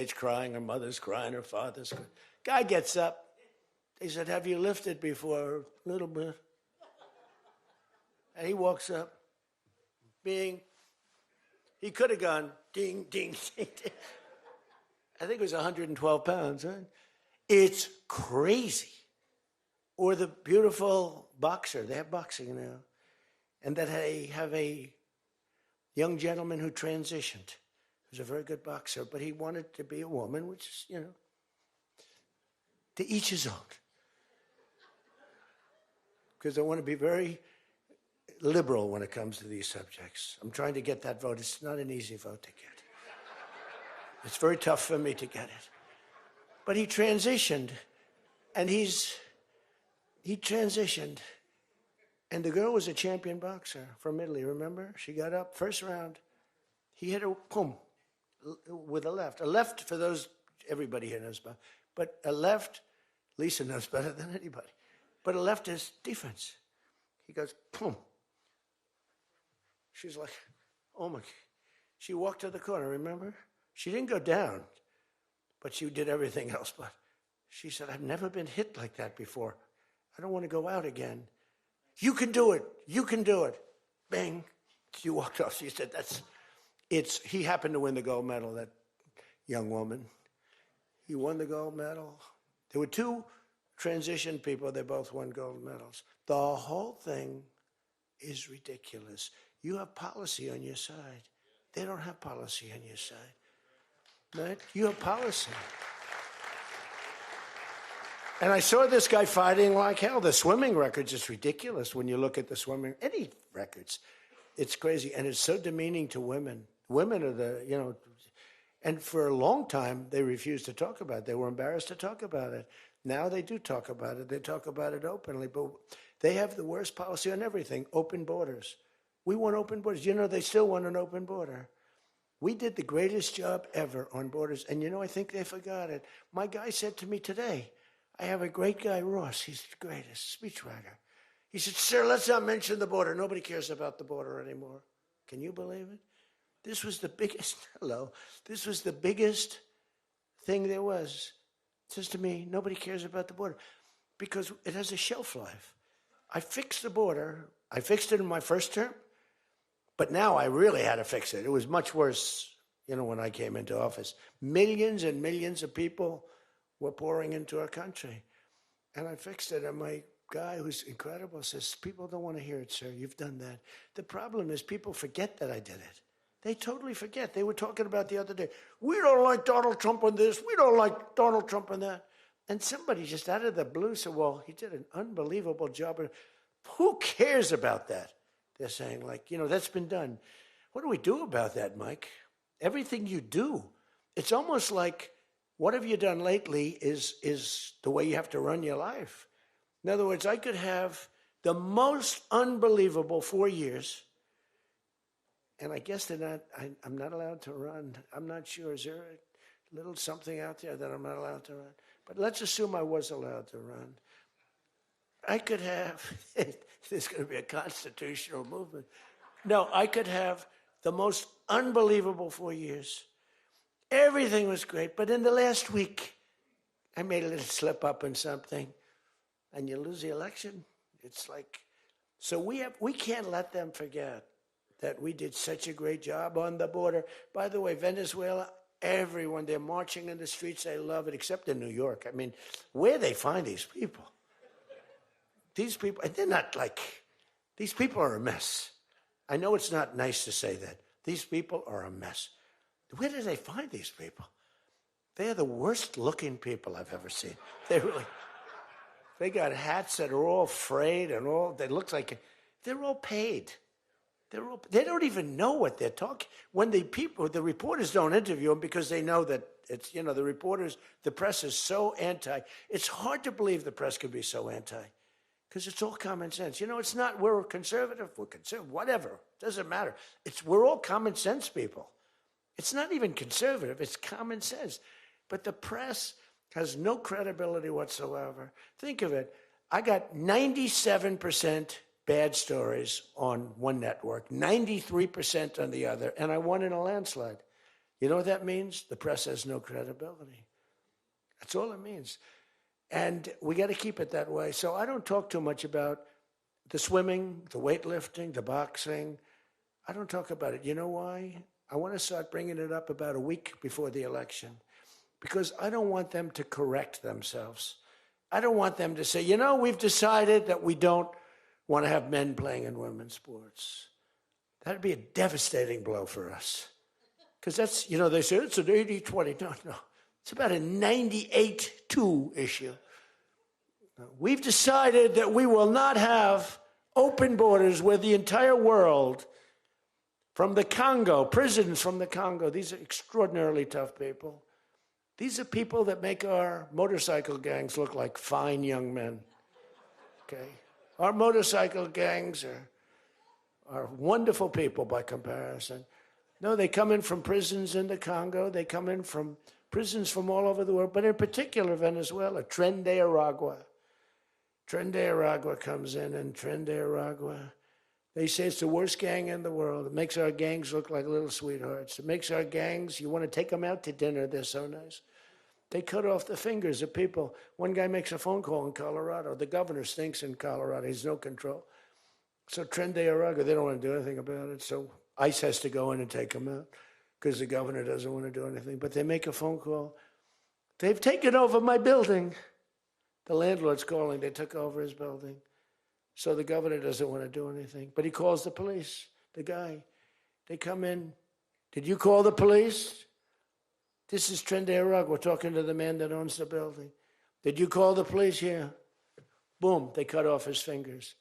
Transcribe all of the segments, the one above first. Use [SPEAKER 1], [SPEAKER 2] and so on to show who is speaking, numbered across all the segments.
[SPEAKER 1] It's crying, her mother's crying, her father's crying. Guy gets up. He said, have you lifted before? A little bit. And he walks up, bing. He could have gone ding, ding, ding, ding. I think it was 112 pounds, right? It's crazy. Or the beautiful boxer. They have boxing now. And that they have a young gentleman who transitioned. He was a very good boxer, but he wanted to be a woman, which is, you know, to each his own. Because I want to be very liberal when it comes to these subjects. I'm trying to get that vote. It's not an easy vote to get. It's very tough for me to get it. But he transitioned, and he transitioned, and the girl was a champion boxer from Italy, remember? She got up, first round. He hit her, boom, with a left. A left, for those, everybody here knows about, but a left, Lisa knows better than anybody. But a left is defense. He goes, boom. She's like, oh my. She walked to the corner, remember? She didn't go down, but she did everything else. But she said, I've never been hit like that before. I don't want to go out again. You can do it. You can do it. Bang. She walked off. She said, he happened to win the gold medal, that young woman. He won the gold medal. There were two transition people. They both won gold medals. The whole thing is ridiculous. You have policy on your side. They don't have policy on your side. Right? You have policy. And I saw this guy fighting like hell. The swimming records is ridiculous when you look at the swimming, any records. It's crazy. And it's so demeaning to women. Women are the, you know, and for a long time, they refused to talk about it. They were embarrassed to talk about it. Now they do talk about it. They talk about it openly. But they have the worst policy on everything, open borders. We want open borders. You know, they still want an open border. We did the greatest job ever on borders. And, you know, I think they forgot it. My guy said to me today, I have a great guy, Ross. He's the greatest speechwriter. He said, sir, let's not mention the border. Nobody cares about the border anymore. Can you believe it? This was the biggest, this was the biggest thing there was. It says to me, nobody cares about the border because it has a shelf life. I fixed the border. I fixed it in my first term, but now I really had to fix it. It was much worse, you know, when I came into office. Millions and millions of people were pouring into our country. And I fixed it, and my guy, who's incredible, says, people don't want to hear it, sir. You've done that. The problem is people forget that I did it. They totally forget. They were talking about the other day, we don't like Donald Trump on this, we don't like Donald Trump on that. And somebody just out of the blue said, well, he did an unbelievable job. Who cares about that? They're saying, like, you know, that's been done. What do we do about that, Mike? Everything you do. It's almost like, what have you done lately is the way you have to run your life. In other words, I could have the most unbelievable 4 years, and I guess they're not, I'm not allowed to run. I'm not sure. Is there a little something out there that I'm not allowed to run? But let's assume I was allowed to run. I could have, there's going to be a constitutional movement. No, I could have the most unbelievable 4 years. Everything was great, but in the last week, I made a little slip up in something, and you lose the election. It's like, so we can't let them forget that we did such a great job on the border. By the way, Venezuela, everyone, they're marching in the streets. They love it, except in New York. I mean, where they find these people? These people, they're not like, these people are a mess. I know it's not nice to say that. These people are a mess. Where do they find these people? They're the worst looking people I've ever seen. They got hats that are all frayed and all, they look like, they're all paid. They don't even know what they're talking. When the reporters don't interview them because they know that it's, you know, the press is so anti. It's hard to believe the press could be so anti because it's all common sense. You know, it's not, we're conservative, whatever, doesn't matter. We're all common sense people. It's not even conservative, it's common sense. But the press has no credibility whatsoever. Think of it. I got 97% bad stories on one network, 93% on the other, and I won in a landslide. You know what that means? The press has no credibility. That's all it means. And we got to keep it that way. So I don't talk too much about the swimming, the weightlifting, the boxing. I don't talk about it. You know why? I want to start bringing it up about a week before the election, because I don't want them to correct themselves. I don't want them to say, you know, we've decided that we don't want to have men playing in women's sports. That'd be a devastating blow for us. Because that's, you know, they say it's an 80-20. No. It's about a 98-2 issue. We've decided that we will not have open borders where the entire world, from the Congo, prisons from the Congo, these are extraordinarily tough people. These are people that make our motorcycle gangs look like fine young men. Okay? Our motorcycle gangs are wonderful people by comparison. No, they come in from prisons in the Congo. They come in from prisons from all over the world, but in particular Venezuela. Tren de Aragua. Tren de Aragua comes in, and Tren de Aragua, they say it's the worst gang in the world. It makes our gangs look like little sweethearts. It makes our gangs, you want to take them out to dinner, they're so nice. They cut off the fingers of people. One guy makes a phone call in Colorado. The governor stinks in Colorado. He's no control. So Tren de Aragua, they don't want to do anything about it. So ICE has to go in and take them out because the governor doesn't want to do anything. But they make a phone call. They've taken over my building. The landlord's calling. They took over his building. So the governor doesn't want to do anything. But he calls the police, the guy. They come in. Did you call the police? This is Tren de Aragua. We're talking to the man that owns the building. Did you call the police? Yeah. Boom, they cut off his fingers.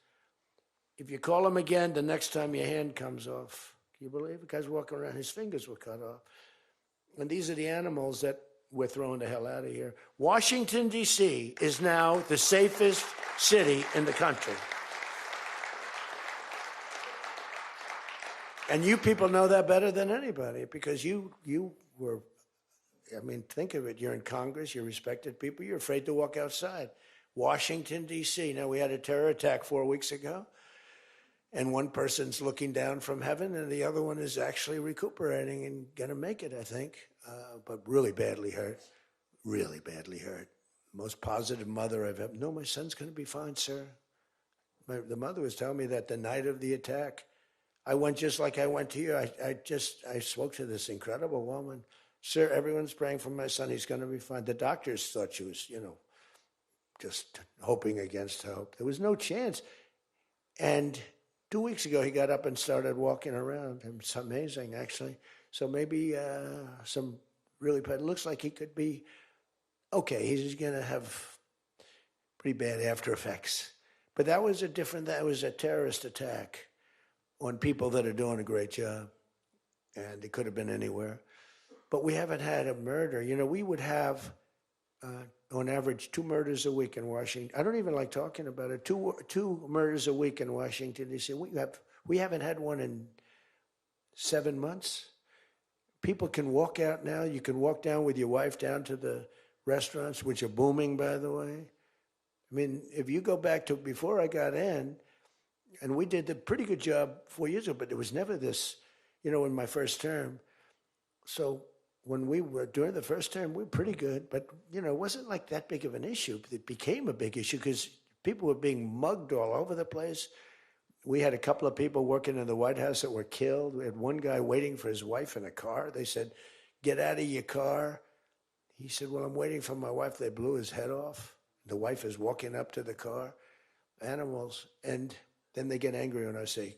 [SPEAKER 1] If you call him again, the next time your hand comes off. Can you believe it? The guy's walking around, his fingers were cut off. And these are the animals that we're throwing the hell out of here. Washington, D.C. is now the safest city in the country. And you people know that better than anybody because you were, I mean, think of it. You're in Congress. You're respected people. You're afraid to walk outside. Washington, D.C. Now, we had a terror attack 4 weeks ago, and one person's looking down from heaven, and the other one is actually recuperating and going to make it, I think, but really badly hurt. Really badly hurt. Most positive mother I've ever. No, my son's going to be fine, sir. The mother was telling me that the night of the attack, I went just like I went to you. I spoke to this incredible woman. Sir, everyone's praying for my son. He's going to be fine. The doctors thought she was, just hoping against hope. There was no chance. And 2 weeks ago, he got up and started walking around. It's amazing, actually. So maybe some really bad. It looks like he could be okay. He's going to have pretty bad after effects. But that was a terrorist attack on people that are doing a great job. And it could have been anywhere. But we haven't had a murder. We would have, on average, 2 murders a week in Washington. I don't even like talking about it. Two murders a week in Washington, D.C. We haven't had one in 7 months. People can walk out now. You can walk down with your wife down to the restaurants, which are booming, by the way. I mean, if you go back to before I got in, and we did a pretty good job 4 years ago, but there was never this, in my first term. So when we were during the first term, we were pretty good, but it wasn't like that big of an issue. It became a big issue because people were being mugged all over the place. We had a couple of people working in the White House that were killed. We had one guy waiting for his wife in a car. They said, "Get out of your car." He said, "Well, I'm waiting for my wife." They blew his head off. The wife is walking up to the car. Animals. And then they get angry when I say,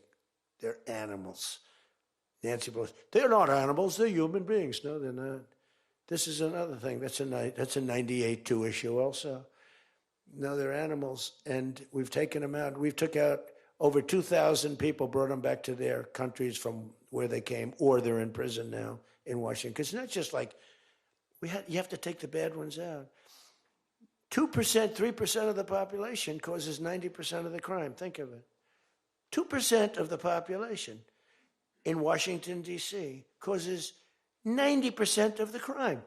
[SPEAKER 1] "They're animals." Nancy Pelosi, "They're not animals, they're human beings." No, they're not. This is another thing. That's a 98-2 issue also. No, they're animals, and we've taken them out. We've took out over 2,000 people, brought them back to their countries from where they came, or they're in prison now in Washington. Because it's not just like, you have to take the bad ones out. 2%, 3% of the population causes 90% of the crime. Think of it. 2% of the population in Washington, D.C. causes 90% of the crime.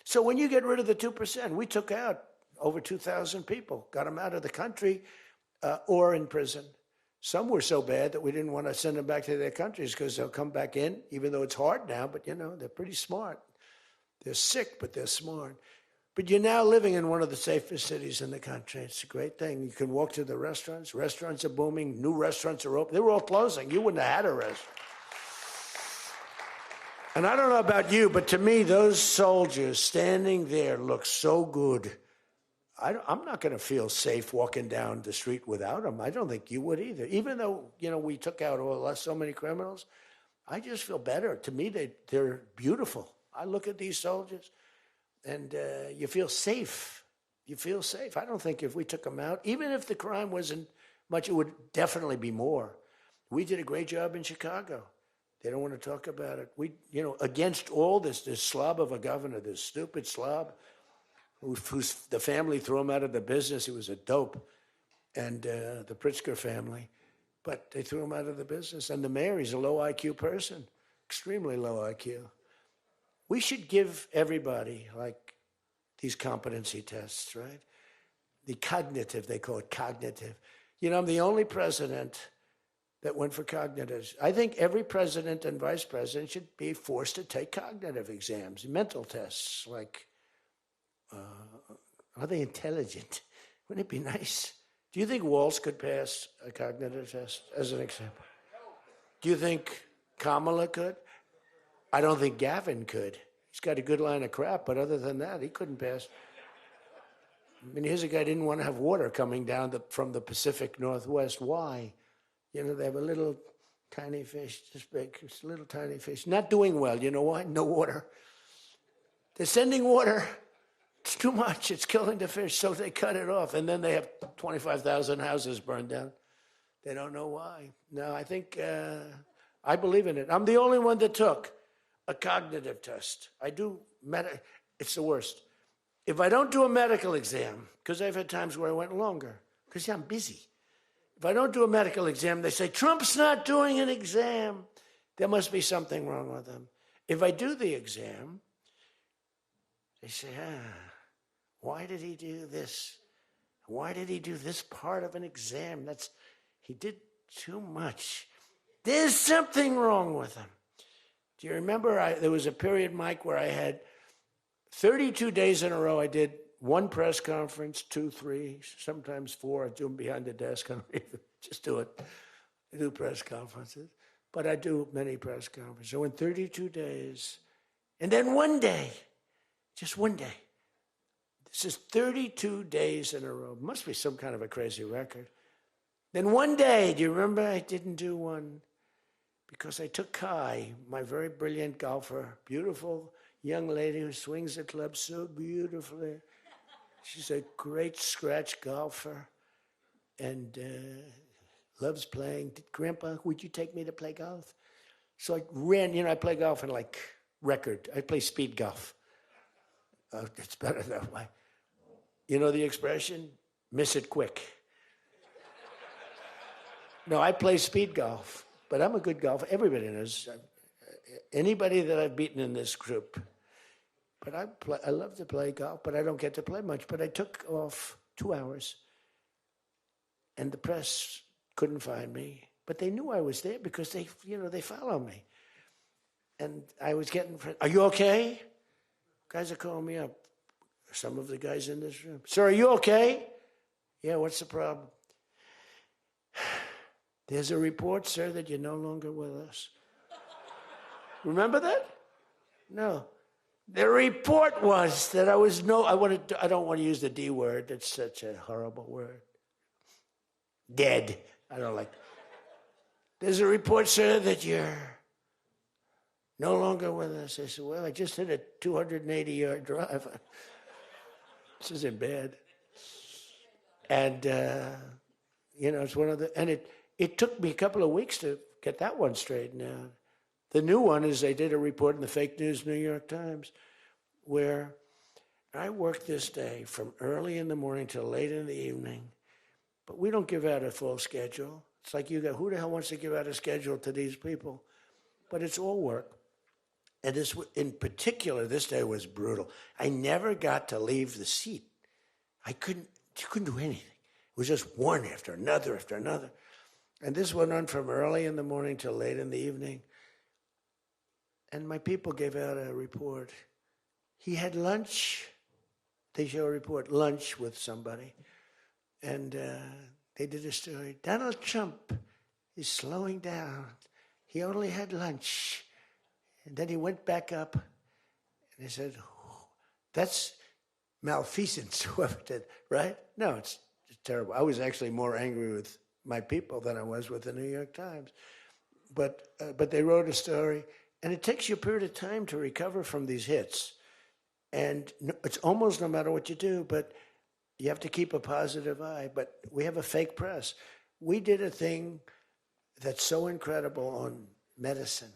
[SPEAKER 1] So when you get rid of the 2%, we took out over 2,000 people, got them out of the country or in prison. Some were so bad that we didn't want to send them back to their countries because they'll come back in, even though it's hard now, but they're pretty smart. They're sick, but they're smart. But you're now living in one of the safest cities in the country. It's a great thing. You can walk to the restaurants. Restaurants are booming. New restaurants are open. They were all closing. You wouldn't have had a restaurant. And I don't know about you, but to me, those soldiers standing there look so good. I'm not going to feel safe walking down the street without them. I don't think you would either. Even though, we took out so many criminals, I just feel better. To me, they're beautiful. I look at these soldiers, and you feel safe. You feel safe. I don't think if we took them out, even if the crime wasn't much, it would definitely be more. We did a great job in Chicago. They don't want to talk about it. We, against all this slob of a governor, this stupid slob, who's the family threw him out of the business. He was a dope, and the Pritzker family. But they threw him out of the business. And the mayor, he's a low IQ person, extremely low IQ. We should give everybody, like, these competency tests, right? The cognitive, they call it cognitive. I'm the only president that went for cognitive. I think every president and vice president should be forced to take cognitive exams, mental tests, like, are they intelligent? Wouldn't it be nice? Do you think Walz could pass a cognitive test, as an example? Do you think Kamala could? I don't think Gavin could. He's got a good line of crap, but other than that, he couldn't pass. I mean, here's a guy who didn't want to have water coming down from the Pacific Northwest. Why? They have a little tiny fish, this big, it's a little tiny fish. Not doing well. You know why? No water. They're sending water. It's too much. It's killing the fish, so they cut it off. And then they have 25,000 houses burned down. They don't know why. No, I think, I believe in it. I'm the only one that took a cognitive test. I do, it's the worst. If I don't do a medical exam, because I've had times where I went longer, because I'm busy. If I don't do a medical exam, they say, Trump's not doing an exam. There must be something wrong with him. If I do the exam, they say, why did he do this? Why did he do this part of an exam? He did too much. There's something wrong with him. Do you remember there was a period, Mike, where I had 32 days in a row I did one press conference, 2, 3, sometimes 4. I do them behind the desk. I don't even just do it. I do press conferences. But I do many press conferences. So in 32 days, and then one day, just one day. This is 32 days in a row. Must be some kind of a crazy record. Then one day, do you remember I didn't do one? Because I took Kai, my very brilliant golfer, beautiful young lady who swings the club so beautifully. She's a great scratch golfer and loves playing. Grandpa, would you take me to play golf? So I ran, I play golf in like record. I play speed golf. It's better that way. You know the expression? Miss it quick. No, I play speed golf, but I'm a good golfer. Everybody knows. Anybody that I've beaten in this group. But I love to play golf, but I don't get to play much. But I took off 2 hours, and the press couldn't find me. But they knew I was there because they follow me. And I was getting, are you okay? Guys are calling me up. Some of the guys in this room. Sir, are you okay? Yeah, what's the problem? There's a report, sir, that you're no longer with us. Remember that? No. The report was that I don't want to use the D word. It's such a horrible word. Dead. I don't like. There's a report, sir, that you're no longer with us. I said, well, I just hit a 280-yard drive. This isn't bad. And, it's one of the, and it took me a couple of weeks to get that one straightened out. The new one is they did a report in the fake news New York Times where I worked this day from early in the morning till late in the evening, but we don't give out a full schedule. It's like who the hell wants to give out a schedule to these people? But it's all work. And this, in particular, this day was brutal. I never got to leave the seat. You couldn't do anything. It was just one after another after another. And this went on from early in the morning till late in the evening. And my people gave out a report. He had lunch. They show a report, lunch with somebody. And they did a story. Donald Trump is slowing down. He only had lunch. And then he went back up. And they said, that's malfeasance, whoever did, right? No, it's terrible. I was actually more angry with my people than I was with the New York Times. But they wrote a story, and it takes you a period of time to recover from these hits. And it's almost no matter what you do, but you have to keep a positive eye. But we have a fake press. We did a thing that's so incredible on medicine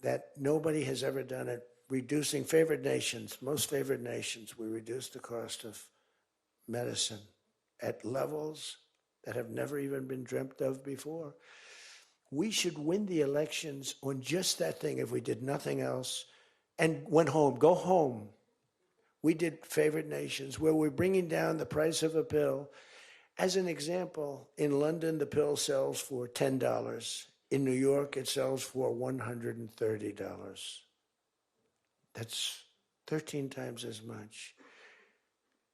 [SPEAKER 1] that nobody has ever done it. Reducing favored nations, most favored nations, we reduced the cost of medicine at levels that have never even been dreamt of before. We should win the elections on just that thing if we did nothing else and went home, go home. We did favored nations where we're bringing down the price of a pill. As an example, in London, the pill sells for $10. In New York, it sells for $130. That's 13 times as much.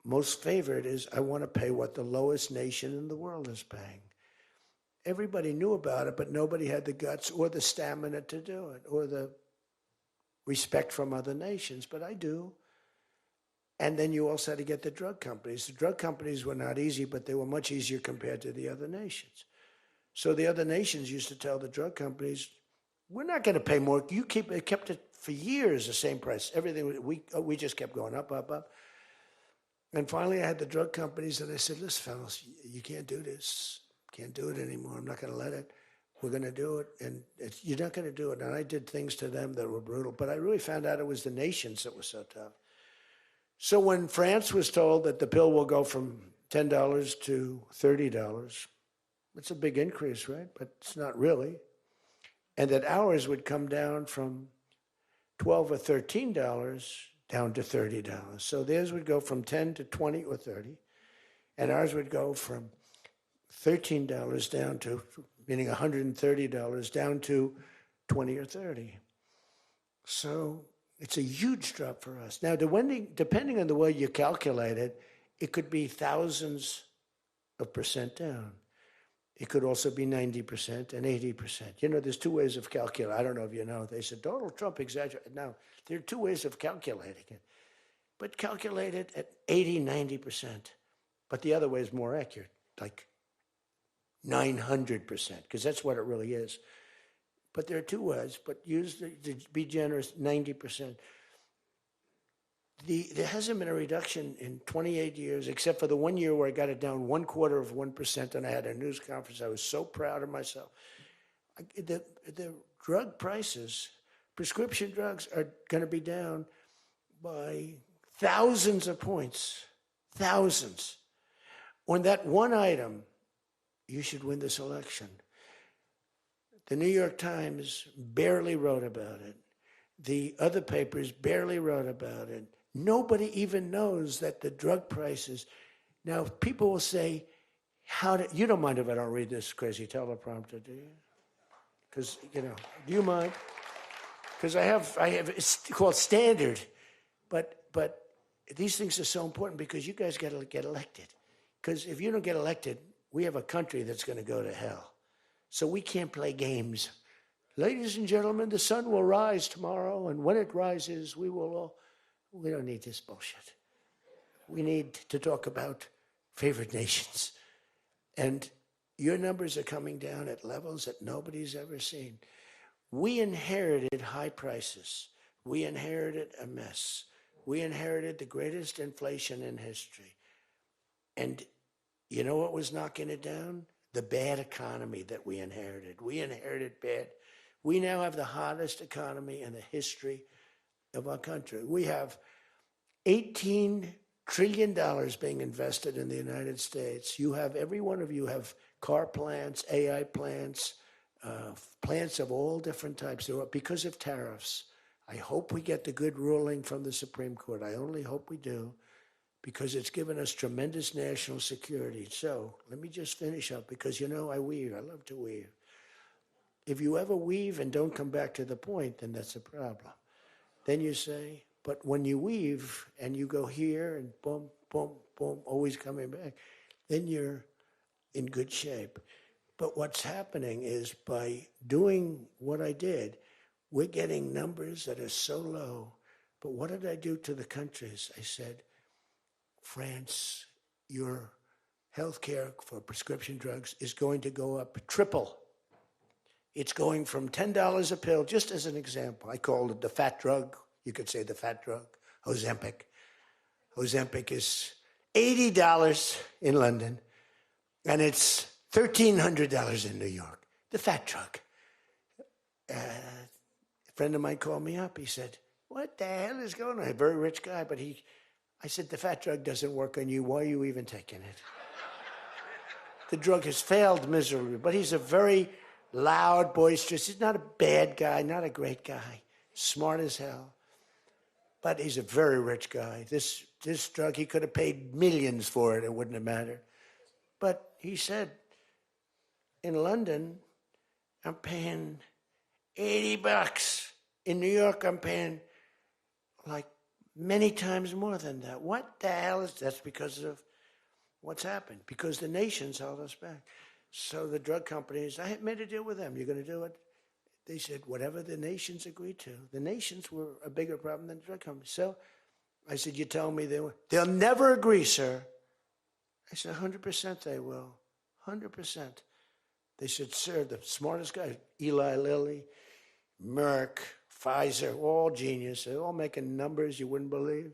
[SPEAKER 1] Most favored is, I want to pay what the lowest nation in the world is paying. Everybody knew about it, but nobody had the guts or the stamina to do it, or the respect from other nations, but I do. And then you also had to get the drug companies. The drug companies were not easy, but they were much easier compared to the other nations. So the other nations used to tell the drug companies, we're not going to pay more. You kept it for years the same price. Everything, we just kept going up, up, up. And finally I had the drug companies and I said, listen, fellas, you can't do this. Can't do it anymore. I'm not going to let it. We're going to do it. And you're not going to do it. And I did things to them that were brutal. But I really found out it was the nations that were so tough. So when France was told that the pill will go from $10 to $30, it's a big increase, right? But it's not really. And that ours would come down from $12 or $13 down to $30. So theirs would go from 10 to 20 or 30. And ours would go from $13 down to, meaning $130, down to 20 or 30. So it's a huge drop for us. Now, depending on the way you calculate it, it could be thousands of percent down. It could also be 90% and 80%. You know, there's two ways of calculating. I don't know if you know. They said, Donald Trump exaggerated. Now, there are two ways of calculating it. But calculate it at 80, 90%. But the other way is more accurate, like 900%, because that's what it really is. But there are two ways, but use, to be generous, 90%. There hasn't been a reduction in 28 years, except for the 1 year where I got it down 1/4%, and I had a news conference. I was so proud of myself. The drug prices, prescription drugs, are going to be down by thousands of points, thousands. On that one item, you should win this election. The New York Times barely wrote about it. The other papers barely wrote about it. Nobody even knows that the drug prices. Now, people will say, you don't mind if I don't read this crazy teleprompter, do you? Because, do you mind? Because I have, it's called standard. But these things are so important because you guys got to get elected. Because if you don't get elected, we have a country that's going to go to hell. So we can't play games. Ladies and gentlemen, the sun will rise tomorrow, and when it rises, we don't need this bullshit. We need to talk about favored nations. And your numbers are coming down at levels that nobody's ever seen. We inherited high prices. We inherited a mess. We inherited the greatest inflation in history. And you know what was knocking it down? The bad economy that we inherited. We inherited bad. We now have the hottest economy in the history of our country. We have $18 trillion being invested in the United States. You have, every one of you have car plants, AI plants, plants of all different types. Because of tariffs. I hope we get the good ruling from the Supreme Court. I only hope we do. because it's given us tremendous national security. So let me just finish up, because, you know, I weave. I love to weave. If you ever weave and don't come back to the point, then that's a problem. Then you say, but when you weave and you go here and boom, boom, boom, always coming back, then you're in good shape. But what's happening is, by doing what I did, we're getting numbers that are so low. But what did I do to the countries? I said, France, your health care for prescription drugs is going to go up triple. It's going from $10 a pill, just as an example. I called it the fat drug. You could say the fat drug, Ozempic. Ozempic is $80 in London, and it's $1,300 in New York, the fat drug. A friend of mine called me up. He said, what the hell is going on? A very rich guy, but I said, the fat drug doesn't work on you. Why are you even taking it? The drug has failed miserably, but he's a very loud, boisterous. He's not a bad guy, not a great guy, smart as hell. But he's a very rich guy. This drug, he could have paid millions for it. It wouldn't have mattered. But he said, in London, I'm paying $80. In New York, I'm paying like many times more than that. What the hell is that? That's because of what's happened. Because the nations held us back. So the drug companies, I had made a deal with them. You're going to do it? They said, whatever the nations agreed to. The nations were a bigger problem than the drug companies. So I said, you tell me they'll never agree, sir. I said, 100% they will. 100%. They said, sir, the smartest guys, Eli Lilly, Merck, Pfizer, all genius. They're all making numbers you wouldn't believe.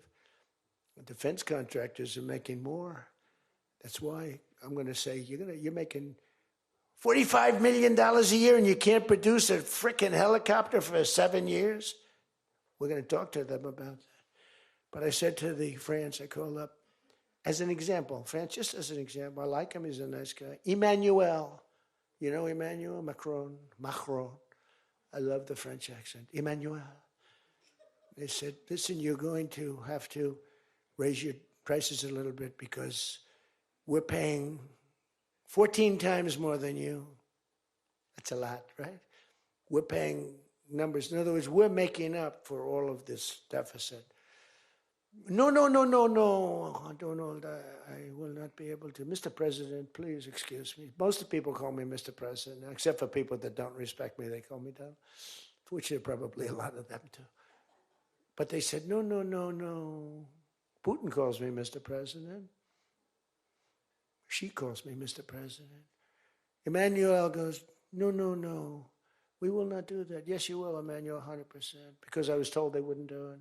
[SPEAKER 1] The defense contractors are making more. That's why I'm going to say, you're making $45 million a year and you can't produce a frickin' helicopter for 7 years? We're going to talk to them about that. But I said to the France, I called up, as an example, France, just as an example, I like him, he's a nice guy. Emmanuel, you know Emmanuel Macron. I love the French accent. Emmanuel. They said, listen, you're going to have to raise your prices a little bit because we're paying 14 times more than you. That's a lot, right? We're paying numbers. In other words, we're making up for all of this deficit. No. I don't know. I will not be able to. Mr. President, please excuse me. Most of the people call me Mr. President, except for people that don't respect me. They call me that, which are probably a lot of them too. But they said, no. Putin calls me Mr. President. She calls me Mr. President. Emmanuel goes, no. We will not do that. Yes, you will, Emmanuel, 100%, because I was told they wouldn't do it.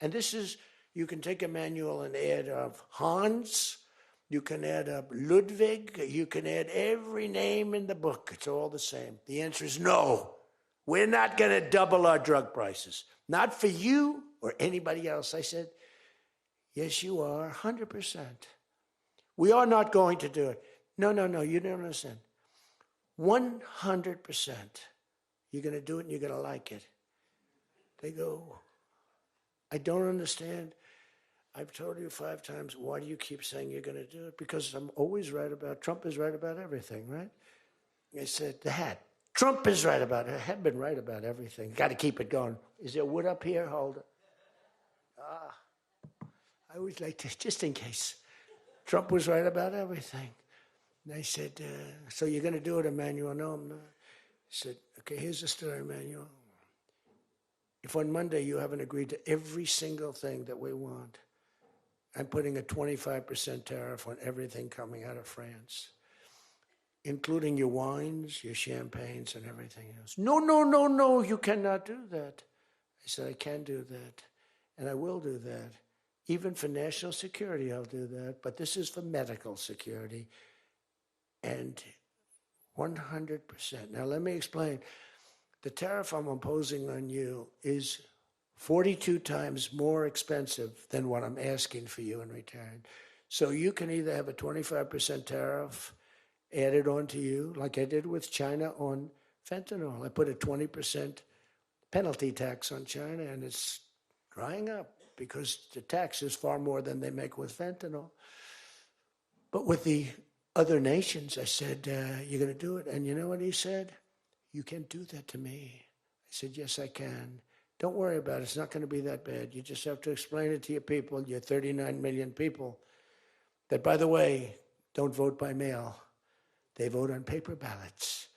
[SPEAKER 1] And this is, you can take Emmanuel and add up Hans, you can add up Ludwig, you can add every name in the book. It's all the same. The answer is no. We're not going to double our drug prices. Not for you or anybody else. I said, yes, you are, 100%. We are not going to do it. No, you don't understand. 100%. You're going to do it and you're going to like it. They go, I don't understand. I've told you 5 times, why do you keep saying you're going to do it? Because I'm always right about, Trump is right about everything, right? I said, the hat. Trump is right about it. I have been right about everything. Got to keep it going. Is there wood up here? Hold it. I always like to, just in case. Trump was right about everything. And I said, so you're going to do it, Emmanuel? No, I'm not. I said, okay, here's the story, Emmanuel. If on Monday you haven't agreed to every single thing that we want, I'm putting a 25% tariff on everything coming out of France, including your wines, your champagnes, and everything else. No, you cannot do that. I said, I can do that, and I will do that. Even for national security, I'll do that, but this is for medical security, and 100%. Now, let me explain. The tariff I'm imposing on you is 42 times more expensive than what I'm asking for you in return. So you can either have a 25% tariff added on to you, like I did with China on fentanyl. I put a 20% penalty tax on China, and it's drying up. because the tax is far more than they make with fentanyl. But with the other nations, I said, you're going to do it. And you know what he said? You can't do that to me. I said, yes, I can. Don't worry about it. It's not going to be that bad. You just have to explain it to your people, your 39 million people, that, by the way, don't vote by mail. They vote on paper ballots.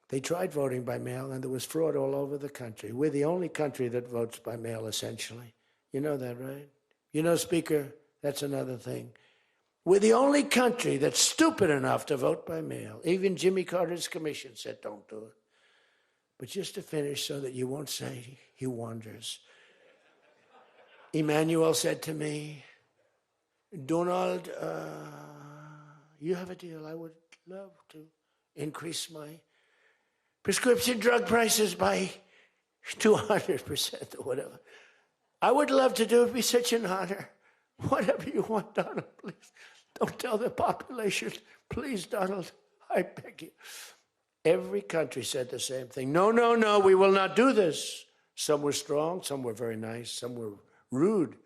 [SPEAKER 1] They tried voting by mail, and there was fraud all over the country. We're the only country that votes by mail, essentially. You know that, right? You know, Speaker, that's another thing. We're the only country that's stupid enough to vote by mail. Even Jimmy Carter's commission said, don't do it. But just to finish so that you won't say he wanders. Emmanuel said to me, Donald, you have a deal. I would love to increase my prescription drug prices by 200% or whatever. I would love to do it. It'd be such an honor. Whatever you want, Donald, please. Don't tell the population. Please, Donald, I beg you. Every country said the same thing. No, no, no, we will not do this. Some were strong, some were very nice, some were rude.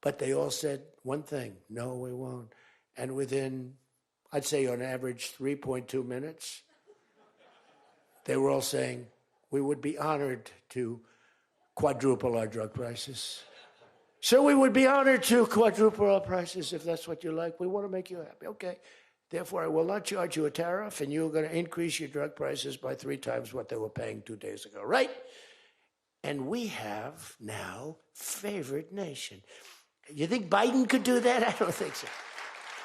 [SPEAKER 1] But they all said one thing, no, we won't. And within, I'd say on average, 3.2 minutes, they were all saying, we would be honored to quadruple our drug prices. So we would be honored to quadruple our prices if that's what you like. We want to make you happy. Okay. Therefore, I will not charge you a tariff, and you're going to increase your drug prices by 3 times what they were paying 2 days ago, right? And we have now favored nation. You think Biden could do that? I don't think so.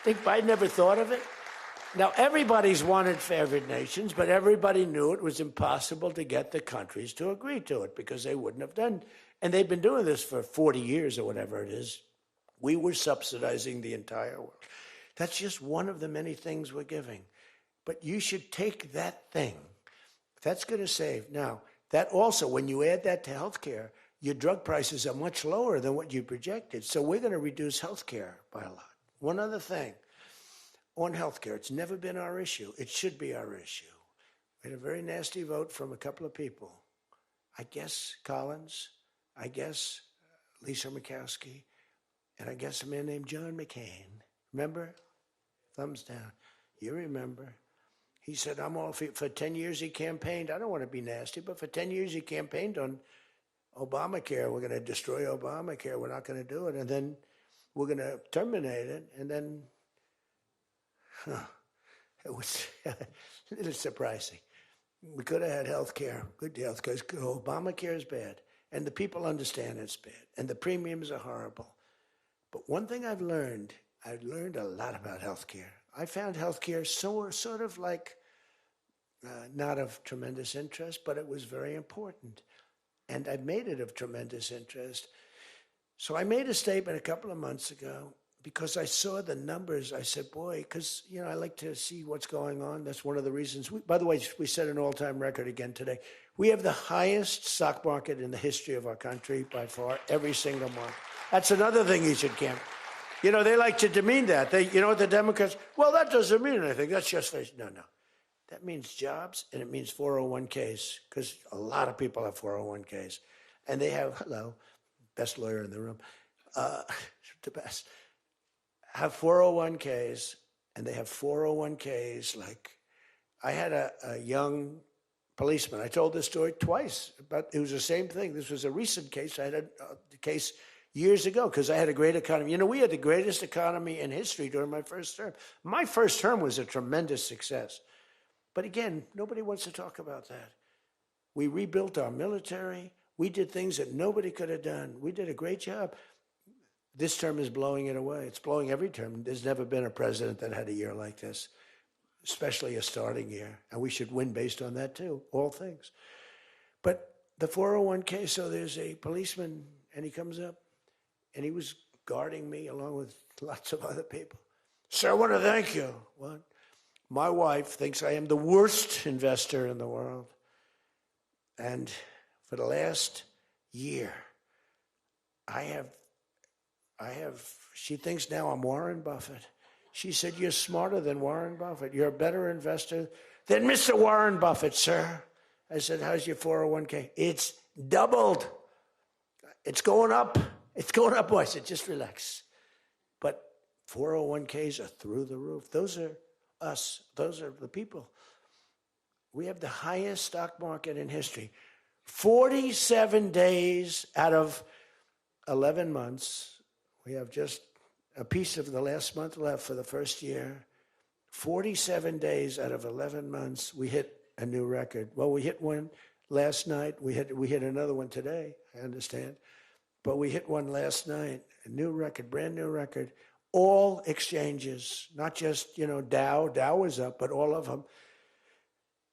[SPEAKER 1] Think Biden ever thought of it? Now, everybody's wanted favored nations, but everybody knew it was impossible to get the countries to agree to it because they wouldn't have done. And they've been doing this for 40 years or whatever it is. We were subsidizing the entire world. That's just one of the many things we're giving. But you should take that thing. That's going to save. Now, that also, when you add that to healthcare, your drug prices are much lower than what you projected. So we're going to reduce healthcare by a lot. One other thing. On healthcare, it's never been our issue. It should be our issue. We had a very nasty vote from a couple of people. I guess Collins, I guess Lisa Murkowski, and I guess a man named John McCain. Remember? Thumbs down. You remember. He said, I'm all for 10 years he campaigned. I don't want to be nasty, but for 10 years he campaigned on Obamacare. We're going to destroy Obamacare. We're not going to do it. And then we're going to terminate it. And then, it was a little surprising. We could have had health care, good health care. Obamacare is bad. And the people understand it's bad. And the premiums are horrible. But one thing I've learned a lot about healthcare. I found healthcare sort of like not of tremendous interest, but it was very important. And I made it of tremendous interest. So I made a statement a couple of months ago because I saw the numbers. I said, boy, because, I like to see what's going on. That's one of the reasons. By the way, we set an all-time record again today. We have the highest stock market in the history of our country by far, every single month. That's another thing you should camp. They like to demean that. What the Democrats, well, that doesn't mean anything. That's just, no. That means jobs, and it means 401ks, because a lot of people have 401ks. And they have, best lawyer in the room, the best, have 401ks, and they have 401ks like, I had a young policeman. I told this story twice, but it was the same thing. This was a recent case. I had a case years ago, because I had a great economy. We had the greatest economy in history during my first term. My first term was a tremendous success. But again, nobody wants to talk about that. We rebuilt our military. We did things that nobody could have done. We did a great job. This term is blowing it away. It's blowing every term. There's never been a president that had a year like this, especially a starting year. And we should win based on that too, all things. But the 401k, so there's a policeman, and he comes up, and he was guarding me along with lots of other people. Sir, I want to thank you. What? My wife thinks I am the worst investor in the world. And for the last year, she thinks now I'm Warren Buffett. She said, you're smarter than Warren Buffett. You're a better investor than Mr. Warren Buffett, sir. I said, how's your 401k? It's doubled. It's going up. It's going up. I said, just relax. But 401ks are through the roof. Those are us. Those are the people. We have the highest stock market in history. 47 days out of 11 months. We have just a piece of the last month left for the first year. 47 days out of 11 months, we hit a new record. Well, we hit one last night. We hit another one today, I understand. But we hit one last night, a new record, brand new record. All exchanges, not just, Dow. Dow was up, but all of them.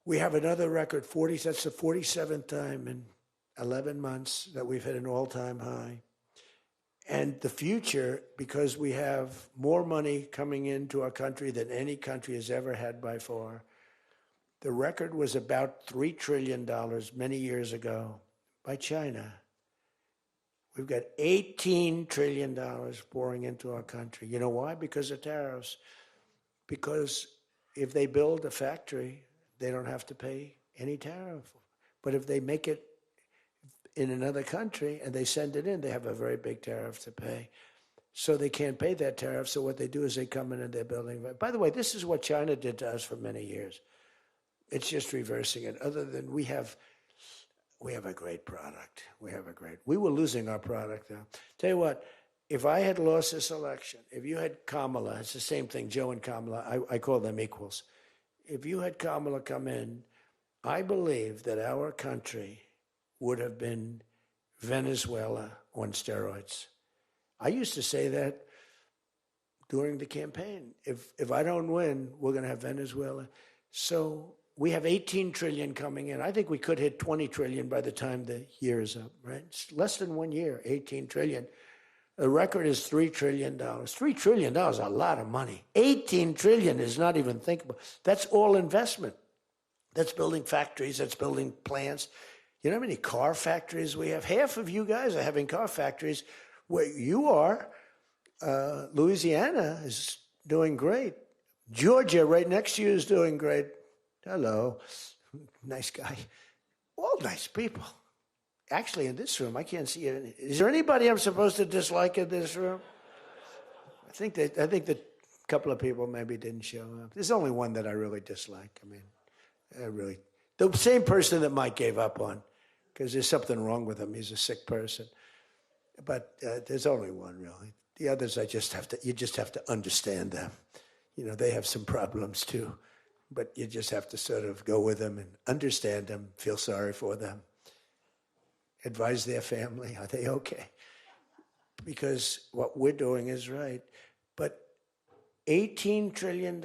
[SPEAKER 1] We have another record, that's the 47th time in 11 months that we've hit an all-time high. And the future, because we have more money coming into our country than any country has ever had by far. The record was about $3 trillion many years ago by China. We've got $18 trillion pouring into our country. You know why? Because of tariffs. Because if they build a factory, they don't have to pay any tariff. But if they make it in another country and they send it in, they have a very big tariff to pay. So they can't pay that tariff. So what they do is they come in and they're building. By the way, this is what China did to us for many years. It's just reversing it. Other than we have a great product. We were losing our product now. Tell you what, if I had lost this election, if you had Kamala, it's the same thing, Joe and Kamala, I call them equals. If you had Kamala come in, I believe that our country would have been Venezuela on steroids. I used to say that during the campaign. If I don't win, we're going to have Venezuela. So we have 18 trillion coming in. I think we could hit 20 trillion by the time the year is up, right? It's less than 1 year, 18 trillion. The record is $3 trillion. $3 trillion is a lot of money. 18 trillion is not even thinkable. That's all investment. That's building factories. That's building plants. You know how many car factories we have? Half of you guys are having car factories. Where you are, Louisiana is doing great. Georgia, right next to you, is doing great. Hello. Nice guy. All nice people. Actually, in this room, I can't see it. Is there anybody I'm supposed to dislike in this room? I think that a couple of people maybe didn't show up. There's only one that I really dislike. The same person that Mike gave up on, because there's something wrong with him. He's a sick person. But there's only one, really. The others, you just have to understand them. They have some problems too. But you just have to sort of go with them and understand them, feel sorry for them, advise their family, are they okay? Because what we're doing is right. But $18 trillion,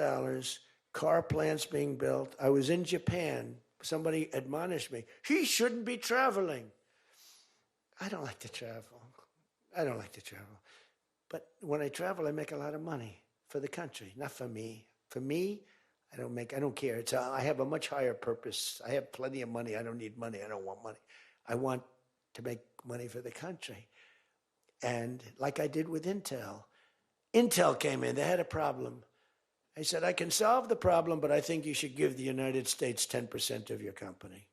[SPEAKER 1] car plants being built. I was in Japan. Somebody admonished me, he shouldn't be traveling. I don't like to travel. But when I travel, I make a lot of money for the country, not for me. For me, I don't care. I have a much higher purpose. I have plenty of money. I don't need money. I don't want money. I want to make money for the country. And like I did with Intel. Intel came in. They had a problem. I said, I can solve the problem, but I think you should give the United States 10% of your company.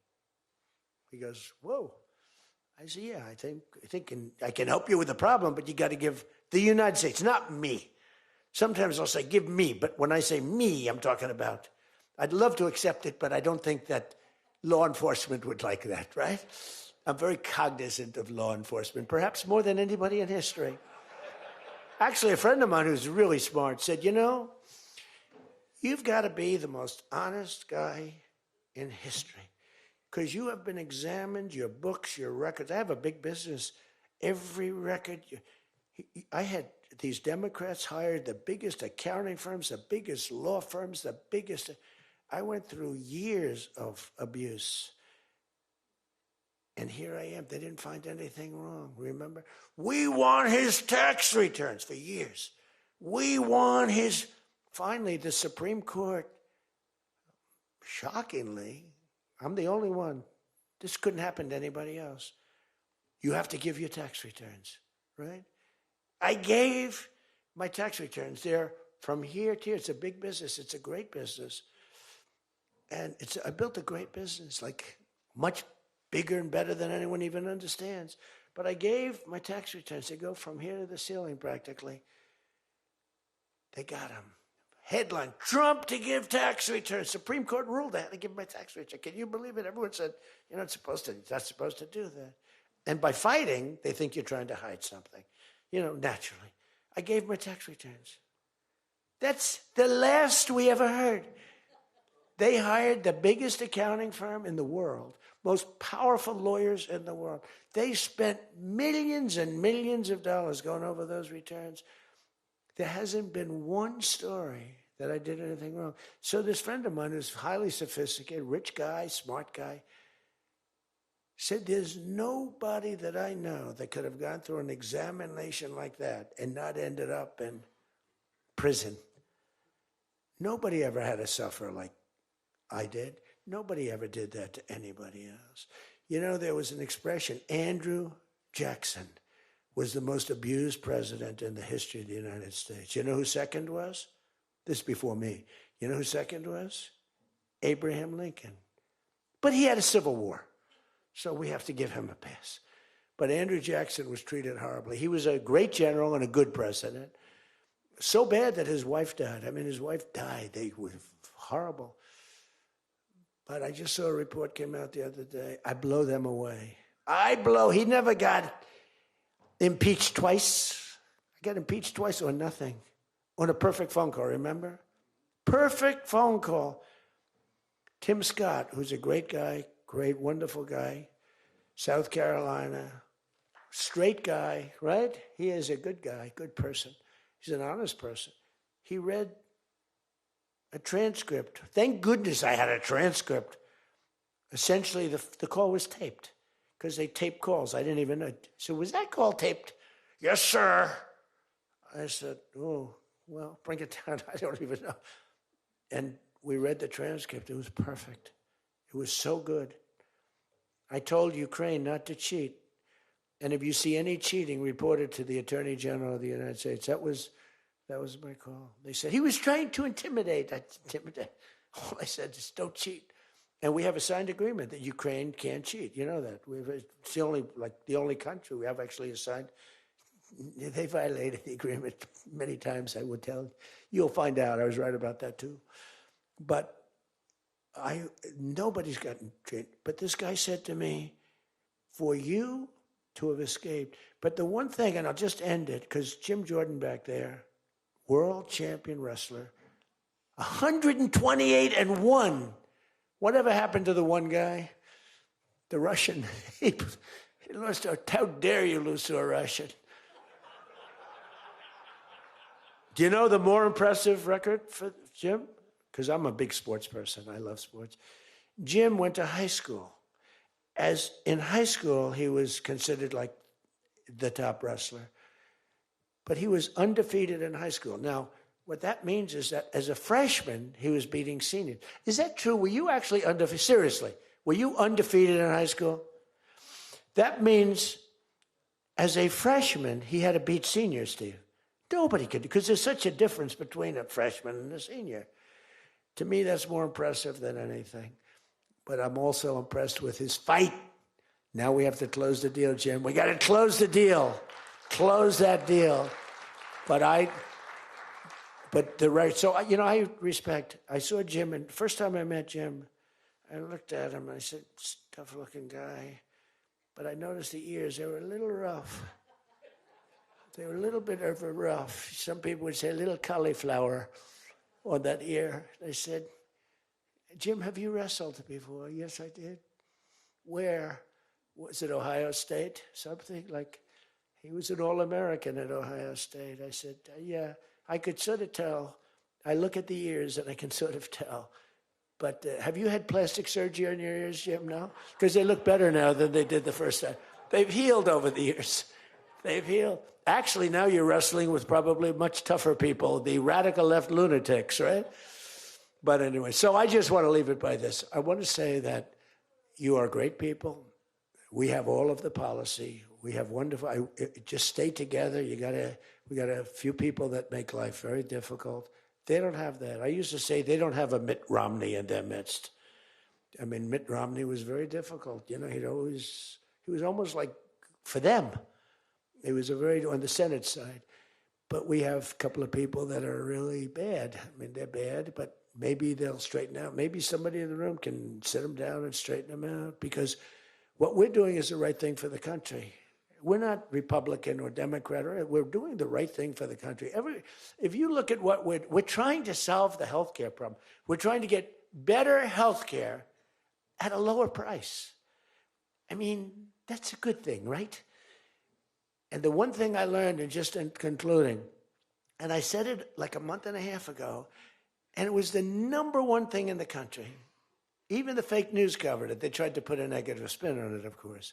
[SPEAKER 1] He goes, whoa. I said, yeah, I think I can help you with the problem, but you got to give the United States, not me. Sometimes I'll say, give me, but when I say me, I'm talking about, I'd love to accept it, but I don't think that law enforcement would like that, right? I'm very cognizant of law enforcement, perhaps more than anybody in history. Actually, a friend of mine who's really smart said, you've got to be the most honest guy in history because you have been examined, your books, your records. I have a big business. Every record, I had these Democrats hired the biggest accounting firms, the biggest law firms, the biggest. I went through years of abuse. And here I am. They didn't find anything wrong. Remember? We want his tax returns for years. We want his. Finally, the Supreme Court, shockingly, I'm the only one. This couldn't happen to anybody else. You have to give your tax returns, right? I gave my tax returns. They're from here to here. It's a big business. It's a great business. And I built a great business, like much bigger and better than anyone even understands. But I gave my tax returns. They go from here to the ceiling practically. They got them. Headline, Trump to give tax returns. Supreme Court ruled I had to give my tax return. Can you believe it? Everyone said, you're not supposed to do that. And by fighting, they think you're trying to hide something. Naturally. I gave my tax returns. That's the last we ever heard. They hired the biggest accounting firm in the world, most powerful lawyers in the world. They spent millions and millions of dollars going over those returns. There hasn't been one story that I did anything wrong. So this friend of mine who's highly sophisticated, rich guy, smart guy, said there's nobody that I know that could have gone through an examination like that and not ended up in prison. Nobody ever had to suffer like I did. Nobody ever did that to anybody else. There was an expression, Andrew Jackson was the most abused president in the history of the United States. You know who second was? This before me. You know who second was? Abraham Lincoln. But he had a civil war, so we have to give him a pass. But Andrew Jackson was treated horribly. He was a great general and a good president. So bad that his wife died. His wife died. They were horrible. But I just saw a report came out the other day. I blow them away. He never got impeached twice. I got impeached twice on nothing. On a perfect phone call, remember? Perfect phone call. Tim Scott, who's a great guy, great, wonderful guy, South Carolina, straight guy, right? He is a good guy, good person. He's an honest person. He read a transcript. Thank goodness I had a transcript. Essentially, the call was taped because they tape calls. I didn't even know. So was that call taped? Yes, sir. I said, oh, well, bring it down. I don't even know. And we read the transcript. It was perfect. It was so good. I told Ukraine not to cheat. And if you see any cheating, report it to the Attorney General of the United States. That was my call. They said, he was trying to intimidate. All I said is, don't cheat. And we have a signed agreement that Ukraine can't cheat. You know that. It's the only country we have actually a signed. They violated the agreement many times, I would tell you. You'll find out. I was right about that too. But nobody's gotten treated. But this guy said to me, for you to have escaped. But the one thing, and I'll just end it, because Jim Jordan back there, world champion wrestler, 128-1. Whatever happened to the one guy? The Russian. He lost. How dare you lose to a Russian? Do you know the more impressive record for Jim? Because I'm a big sports person. I love sports. Jim went to high school. As in high school, he was considered like the top wrestler. But he was undefeated in high school. Now, what that means is that as a freshman, he was beating seniors. Is that true? Were you actually undefeated? Seriously, were you undefeated in high school? That means as a freshman, he had to beat seniors, Steve. Nobody could, because there's such a difference between a freshman and a senior. To me, that's more impressive than anything. But I'm also impressed with his fight. Now we have to close the deal, Jim. We got to close the deal. Close that deal. So, I respect. I saw Jim, and first time I met Jim, I looked at him, and I said, tough-looking guy. But I noticed the ears, they were a little rough. They were a little bit of a rough. Some people would say a little cauliflower on that ear. I said, Jim, have you wrestled before? Yes, I did. Where? Was it Ohio State? Something like, he was an All-American at Ohio State. I said, yeah, I could sort of tell. I look at the ears and I can sort of tell. But have you had plastic surgery on your ears, Jim? No? Because they look better now than they did the first time. They've healed over the years. They've healed. Actually, now you're wrestling with probably much tougher people, the radical left lunatics, right? But anyway, so I just want to leave it by this. I want to say that you are great people. We have all of the policy. We have wonderful, just stay together. We got a few people that make life very difficult. They don't have that. I used to say they don't have a Mitt Romney in their midst. I mean, Mitt Romney was very difficult. You know, he was almost like for them. It was on the Senate side. But we have a couple of people that are really bad. I mean, they're bad, but maybe they'll straighten out. Maybe somebody in the room can sit them down and straighten them out, because what we're doing is the right thing for the country. We're not Republican or Democrat. We're doing the right thing for the country. If you look at what we're trying to solve the healthcare problem. We're trying to get better healthcare at a lower price. I mean, that's a good thing, right? And the one thing I learned, and just in concluding, and I said it like a month and a half ago, and it was the number one thing in the country. Even the fake news covered it. They tried to put a negative spin on it, of course.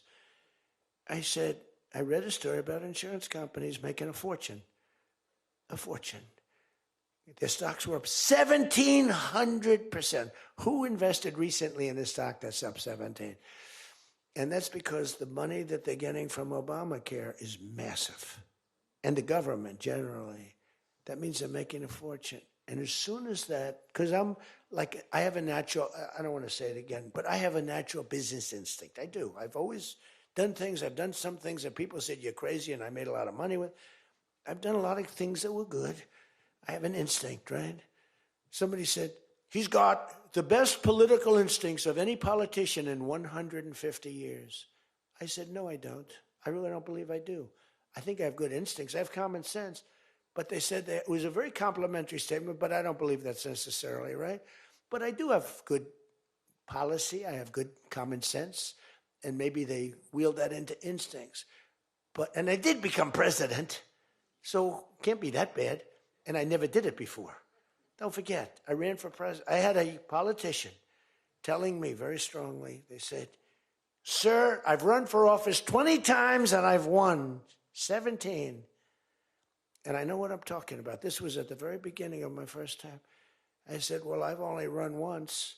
[SPEAKER 1] I said, I read a story about insurance companies making a fortune. A fortune. Their stocks were up 1,700%. Who invested recently in a stock that's up 17? And that's because the money that they're getting from Obamacare is massive. And the government generally. That means they're making a fortune. And as soon as that, because I have a natural, I don't want to say it again, but I have a natural business instinct. I do. I've always done things. I've done some things that people said, you're crazy, and I made a lot of money with. I've done a lot of things that were good. I have an instinct, right? Somebody said, he's got the best political instincts of any politician in 150 years. I said, no, I don't. I really don't believe I do. I think I have good instincts. I have common sense. But they said that it was a very complimentary statement, but I don't believe that's necessarily right. But I do have good policy. I have good common sense. And maybe they wheeled that into instincts. And I did become president, so can't be that bad. And I never did it before. Don't forget, I ran for president. I had a politician telling me very strongly, they said, sir, I've run for office 20 times and I've won 17. And I know what I'm talking about. This was at the very beginning of my first time. I said, well, I've only run once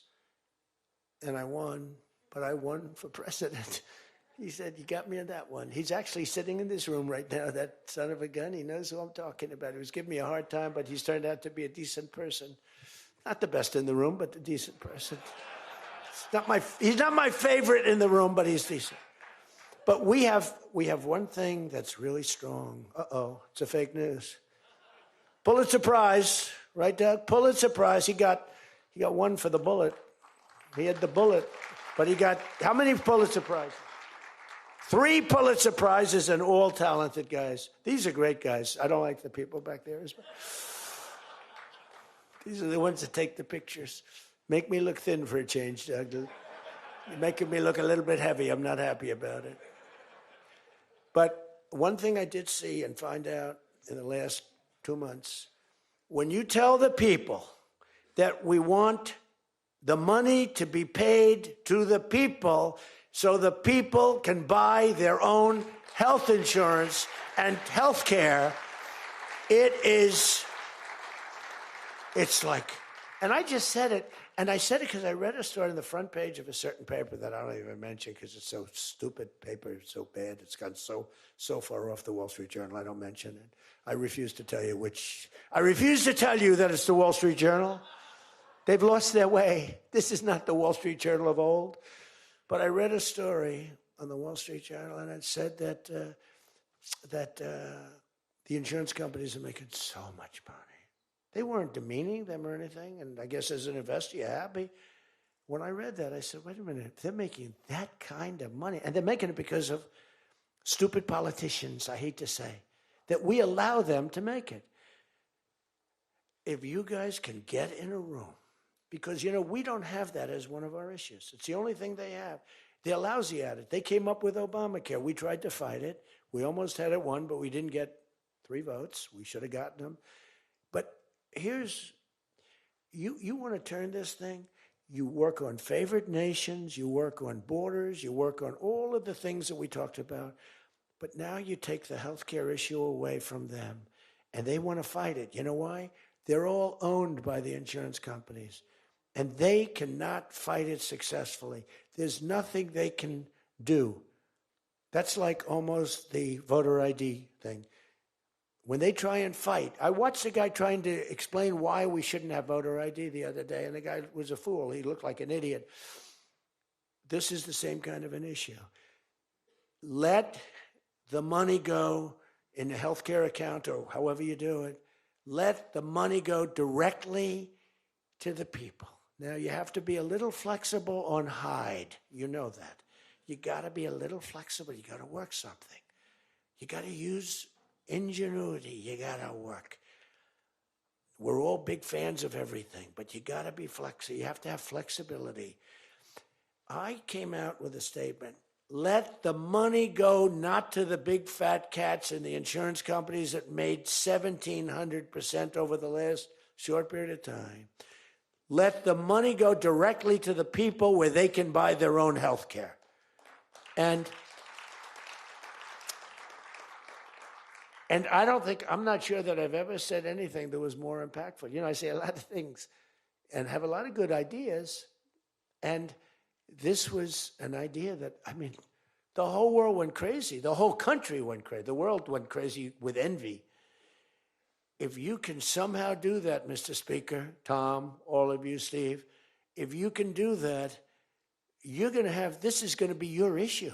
[SPEAKER 1] and I won, but I won for president. He said, you got me on that one. He's actually sitting in this room right now, that son of a gun. He knows who I'm talking about. He was giving me a hard time, but he's turned out to be a decent person. Not the best in the room, but a decent person. He's not my favorite in the room, but he's decent. But we have one thing that's really strong. Uh-oh, it's a fake news. Pulitzer Prize, right, Doug? Pulitzer Prize. He got one for the bullet. He had the bullet, but he got how many Pulitzer Prizes? 3 Pulitzer Prizes, and all talented guys. These are great guys. I don't like the people back there. These are the ones that take the pictures. Make me look thin for a change, Doug. You're making me look a little bit heavy. I'm not happy about it. But one thing I did see and find out in the last 2 months, when you tell the people that we want the money to be paid to the people so the people can buy their own health insurance and health care, it's like, and I just said it, and I said it because I read a story on the front page of a certain paper that I don't even mention because it's so stupid paper, it's so bad, it's gone so far off the Wall Street Journal, I don't mention it. I refuse to tell you that it's the Wall Street Journal. They've lost their way. This is not the Wall Street Journal of old. But I read a story on the Wall Street Journal, and it said that the insurance companies are making so much money. They weren't demeaning them or anything, and I guess as an investor, you're happy. When I read that, I said, wait a minute, they're making that kind of money. And they're making it because of stupid politicians, I hate to say, that we allow them to make it. If you guys can get in a room, because, we don't have that as one of our issues. It's the only thing they have. They're lousy at it. They came up with Obamacare. We tried to fight it. We almost had it won, but we didn't get 3 votes. We should have gotten them. But here's, you want to turn this thing, you work on favored nations, you work on borders, you work on all of the things that we talked about, but now you take the healthcare issue away from them, and they want to fight it. You know why? They're all owned by the insurance companies, and they cannot fight it successfully. There's nothing they can do. That's like almost the voter ID thing. When they try and fight, I watched a guy trying to explain why we shouldn't have voter ID the other day, and the guy was a fool. He looked like an idiot. This is the same kind of an issue. Let the money go in the healthcare account or however you do it. Let the money go directly to the people. Now, you have to be a little flexible on Hyde. You know that. You got to be a little flexible. You got to work something. You got to use ingenuity. You got to work. We're all big fans of everything, but you got to be flexible. You have to have flexibility. I came out with a statement. Let the money go not to the big fat cats in the insurance companies that made 1,700% over the last short period of time. Let the money go directly to the people where they can buy their own health care. And I'm not sure that I've ever said anything that was more impactful. You know, I say a lot of things and have a lot of good ideas. And this was an idea that, the whole world went crazy. The whole country went crazy. The world went crazy with envy. If you can somehow do that, Mr. Speaker, Tom, all of you, Steve, if you can do that, this is going to be your issue.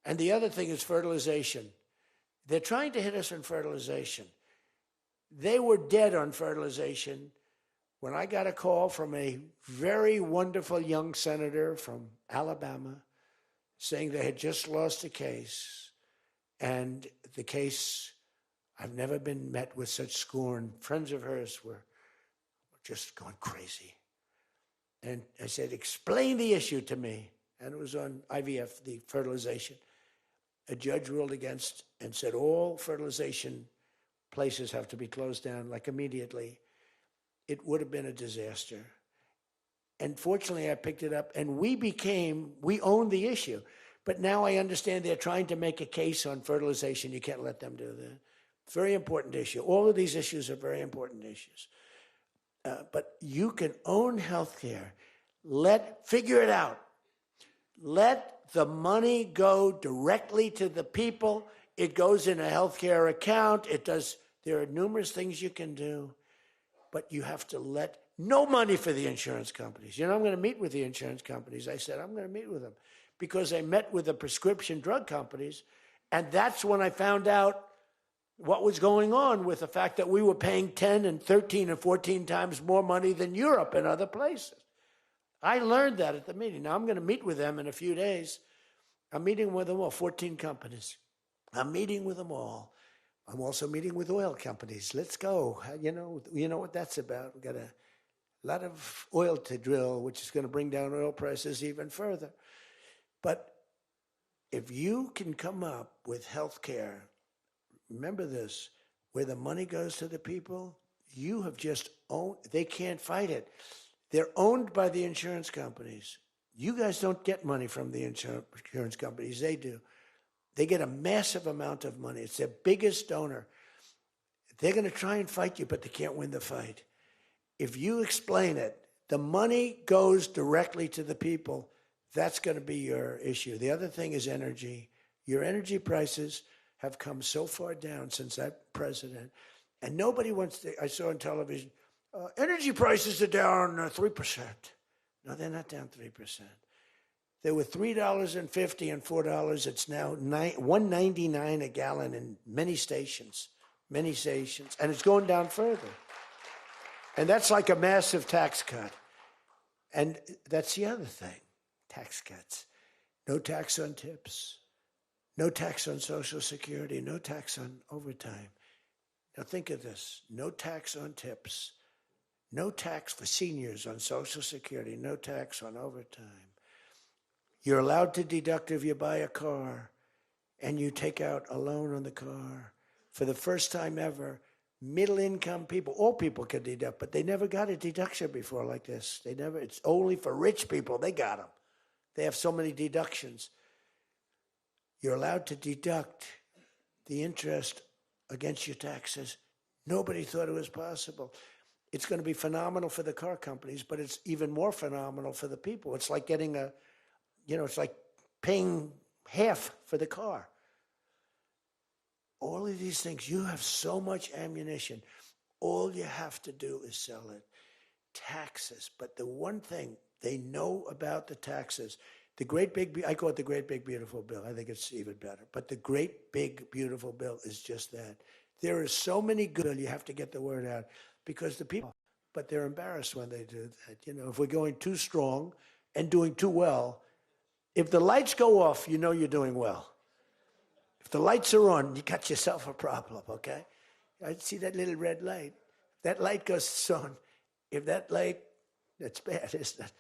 [SPEAKER 1] And the other thing is fertilization. They're trying to hit us on fertilization. They were dead on fertilization when I got a call from a very wonderful young senator from Alabama saying they had just lost a case. And the case, I've never been met with such scorn. Friends of hers were just going crazy. And I said, explain the issue to me. And it was on IVF, the fertilization. A judge ruled against and said all fertilization places have to be closed down, like immediately. It would have been a disaster. And fortunately, I picked it up, and we owned the issue. But now I understand they're trying to make a case on fertilization. You can't let them do that. Very important issue. All of these issues are very important issues. But you can own healthcare. Figure it out. Let the money go directly to the people. It goes in a healthcare account. There are numerous things you can do, but you have to let no money for the insurance companies. I'm going to meet with the insurance companies. I said, I'm going to meet with them because I met with the prescription drug companies. And that's when I found out what was going on with the fact that we were paying 10 and 13 and 14 times more money than Europe and other places. I learned that at the meeting. Now, I'm going to meet with them in a few days. I'm meeting with them all, 14 companies. I'm meeting with them all. I'm also meeting with oil companies. Let's go. You know what that's about. We've got a lot of oil to drill, which is going to bring down oil prices even further. But if you can come up with health care, remember this, where the money goes to the people, you have just owned, they can't fight it. They're owned by the insurance companies. You guys don't get money from the insurance companies. They do. They get a massive amount of money. It's their biggest donor. They're going to try and fight you, but they can't win the fight. If you explain it, the money goes directly to the people. That's going to be your issue. The other thing is energy. Your energy prices have come so far down since that president. And nobody wants to, I saw on television, energy prices are down 3%. No, they're not down 3%. They were $3.50 and $4. It's now $1.99 a gallon in many stations, and it's going down further. And that's like a massive tax cut. And that's the other thing, tax cuts. No tax on tips, no tax on Social Security, no tax on overtime. Now think of this, no tax on tips, no tax for seniors on Social Security, no tax on overtime. You're allowed to deduct if you buy a car and you take out a loan on the car. For the first time ever, middle-income people, all people can deduct, but they never got a deduction before like this. It's only for rich people. They got them. They have so many deductions. You're allowed to deduct the interest against your taxes. Nobody thought it was possible. It's going to be phenomenal for the car companies, but it's even more phenomenal for the people. It's like getting it's like paying half for the car. All of these things, you have so much ammunition. All you have to do is sell it. Taxes. But the one thing they know about the taxes, The great big, I call it the great big beautiful bill. I think it's even better. But the great big beautiful bill is just that. There are so many good, you have to get the word out because the people, but they're embarrassed when they do that. You know, if we're going too strong and doing too well, if the lights go off, you know you're doing well. If the lights are on, you got yourself a problem, okay? I see that little red light. That light goes on. If that light, that's bad, isn't it?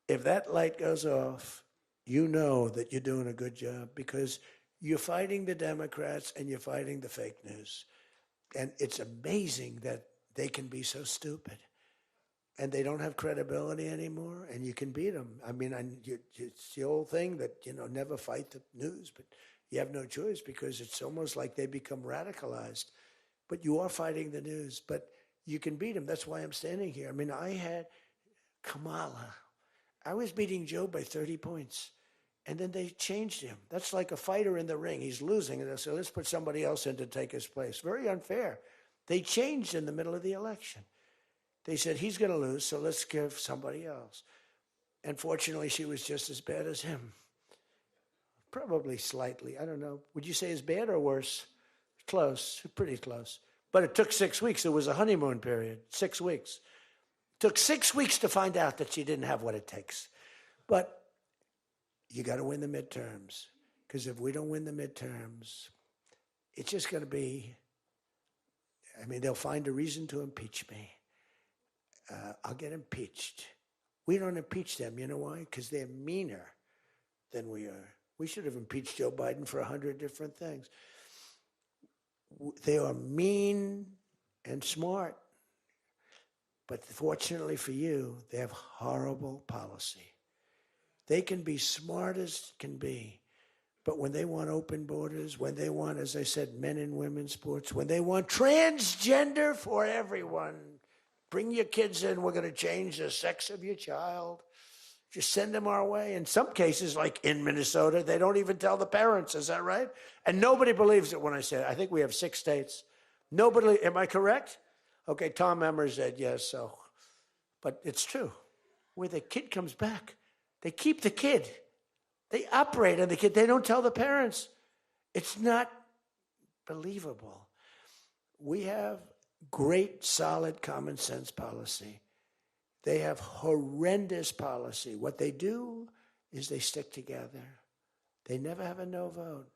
[SPEAKER 1] If that light goes off, you know that you're doing a good job because you're fighting the Democrats and you're fighting the fake news. And it's amazing that they can be so stupid. And they don't have credibility anymore, and you can beat them. I mean, it's the old thing that, you know, never fight the news, but you have no choice because it's almost like they become radicalized. But you are fighting the news, but you can beat them. That's why I'm standing here. I mean, I had Kamala. I was beating Joe by 30 points. And then they changed him. That's like a fighter in the ring. He's losing. And they said, let's put somebody else in to take his place. Very unfair. They changed in the middle of the election. They said, he's going to lose, so let's give somebody else. And fortunately, she was just as bad as him. Probably slightly. I don't know. Would you say as bad or worse? Close. Pretty close. But it took 6 weeks. It was a honeymoon period. 6 weeks. It took 6 weeks to find out that she didn't have what it takes. But you got to win the midterms, because if we don't win the midterms, it's just going to be, I mean, they'll find a reason to impeach me. I'll get impeached. We don't impeach them. You know why? Because they're meaner than we are. We should have impeached Joe Biden for 100 different things. They are mean and smart. But fortunately for you, they have horrible policy. They can be smart as can be, but when they want open borders, when they want, as I said, men and women's sports, when they want transgender for everyone, bring your kids in, we're going to change the sex of your child. Just send them our way. In some cases, like in Minnesota, they don't even tell the parents. Is that right? And nobody believes it when I say it. I think we have 6 states. Nobody, am I correct? Okay, Tom Emmer said yes, so. But it's true. Where the kid comes back, they keep the kid. They operate on the kid. They don't tell the parents. It's not believable. We have great, solid common sense policy. They have horrendous policy. What they do is they stick together. They never have a no vote.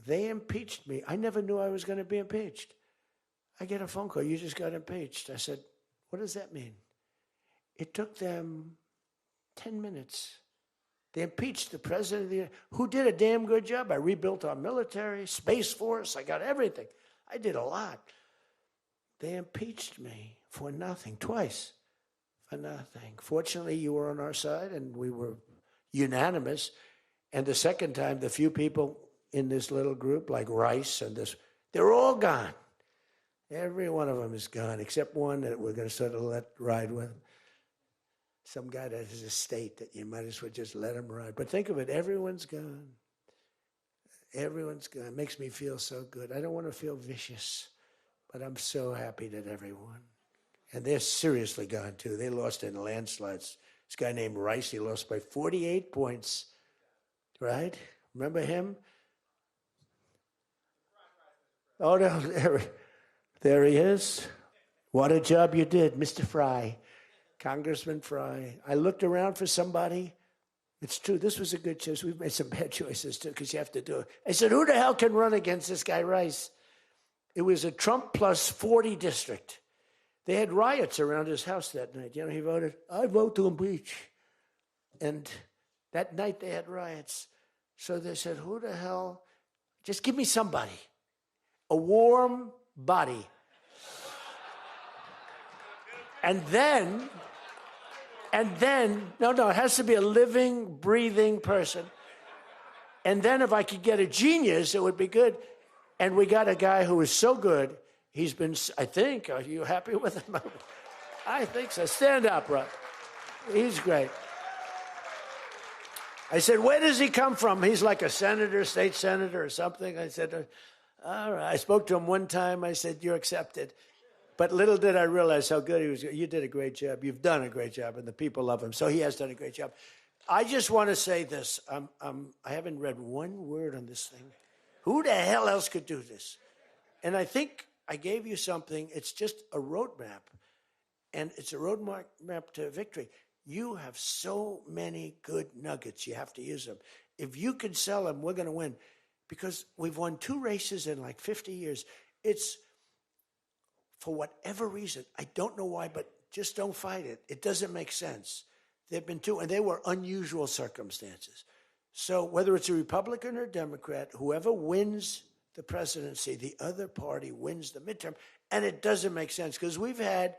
[SPEAKER 1] They impeached me. I never knew I was going to be impeached. I get a phone call. You just got impeached. I said, what does that mean? It took them 10 minutes. They impeached the president of the United States, who did a damn good job. I rebuilt our military, Space Force. I got everything. I did a lot. They impeached me for nothing, twice, for nothing. Fortunately, you were on our side, and we were unanimous. And the second time, the few people in this little group, like Rice and this, they're all gone. Every one of them is gone, except one that we're going to sort of let ride with. Some guy that has a state that you might as well just let him ride. But think of it, everyone's gone. Everyone's gone. It makes me feel so good. I don't want to feel vicious, but I'm so happy that everyone. And they're seriously gone, too. They lost in landslides. This guy named Rice, he lost by 48 points, right? Remember him? Oh, no, there he is. What a job you did, Mr. Fry. Congressman Fry. I looked around for somebody. It's true, this was a good choice. We've made some bad choices, too, because you have to do it. I said, who the hell can run against this guy, Rice? It was a Trump plus 40 district. They had riots around his house that night. You know, he voted, I vote to impeach. And that night they had riots. So they said, who the hell? Just give me somebody. A warm body. And then, no, it has to be a living, breathing person. And then if I could get a genius, it would be good. And we got a guy who is so good. He's been, I think, are you happy with him? I think so. Stand up, Rob. He's great. I said, where does he come from? He's like a senator, state senator or something. I said, all right. I spoke to him one time. I said, you're accepted. But little did I realize how good he was. You did a great job. You've done a great job, and the people love him. So he has done a great job. I just want to say this. I haven't read one word on this thing. Who the hell else could do this? And I think I gave you something. It's just a roadmap. And it's a roadmap to victory. You have so many good nuggets. You have to use them. If you can sell them, we're going to win. Because we've won 2 races in like 50 years. It's, for whatever reason, I don't know why, but just don't fight it. It doesn't make sense. There've been 2, and they were unusual circumstances. So whether it's a Republican or Democrat, whoever wins the presidency, the other party wins the midterm. And it doesn't make sense because we've had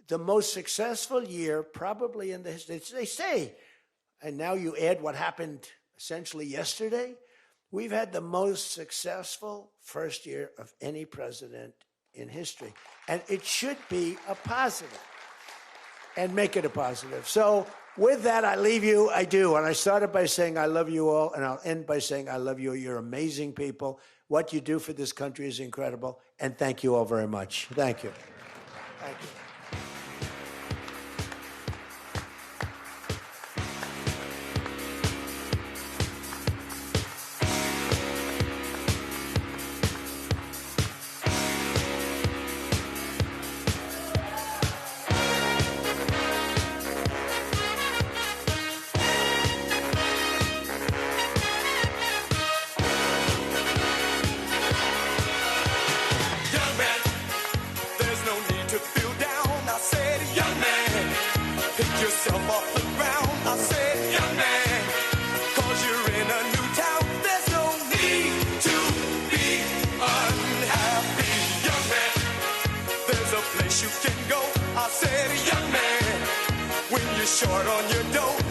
[SPEAKER 1] the most successful year probably in the history. They say, and now you add what happened essentially yesterday, we've had the most successful first year of any president in history. And it should be a positive. And make it a positive. So with that, I leave you. I do. And I started by saying I love you all, and I'll end by saying I love you. You're amazing people. What you do for this country is incredible. And thank you all very much. Thank you. Thank you.
[SPEAKER 2] Short on your dough.